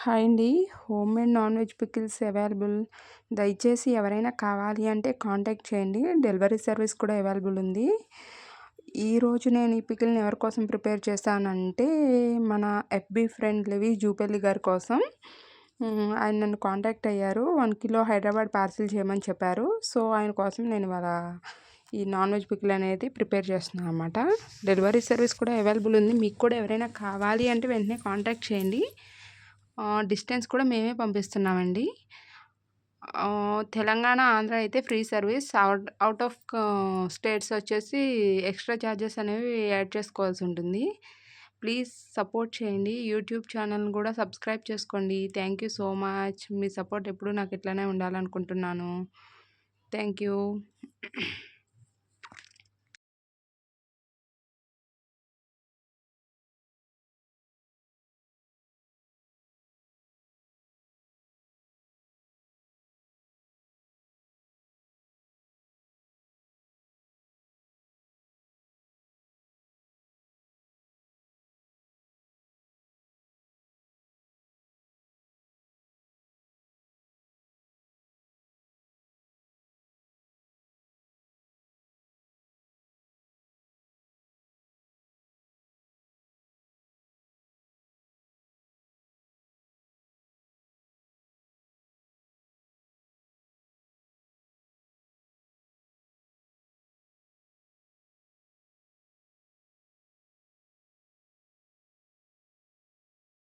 Hi అండి. Home made non veg pickles available. దయచేసి ఎవరైనా కావాలి అంటే కాంటాక్ట్ చేయండి. డెలివరీ సర్వీస్ కూడా అవైలబుల్ ఉంది. ఈరోజు నేను ఈ పికిల్ని ఎవరి కోసం ప్రిపేర్ చేశానంటే మన ఎఫ్బి ఫ్రెండ్ లెవి జూపల్లి గారి కోసం. ఆయన నన్ను కాంటాక్ట్ అయ్యారు. 1 కిలో హైదరాబాద్ పార్సిల్ చేయమని చెప్పారు. సో ఆయన కోసం నేను ఇవాళ ఈ నాన్ వెజ్ పికిల్ అనేది ప్రిపేర్ చేస్తున్నాను అనమాట. డెలివరీ సర్వీస్ కూడా అవైలబుల్ ఉంది. మీకు కూడా ఎవరైనా కావాలి అంటే వెంటనే కాంటాక్ట్ చేయండి. డిస్టెన్స్ కూడా మేమే పంపిస్తున్నామండి. తెలంగాణ, ఆంధ్ర అయితే free service. Out of states వచ్చేసి ఎక్స్ట్రా ఛార్జెస్ అనేవి యాడ్ చేసుకోవాల్సి ఉంటుంది. ప్లీజ్ సపోర్ట్ చేయండి. యూట్యూబ్ ఛానల్ని కూడా సబ్స్క్రైబ్ చేసుకోండి. Thank you so much. Me support ఎప్పుడూ నాకు ఇట్లానే ఉండాలనుకుంటున్నాను. Thank you.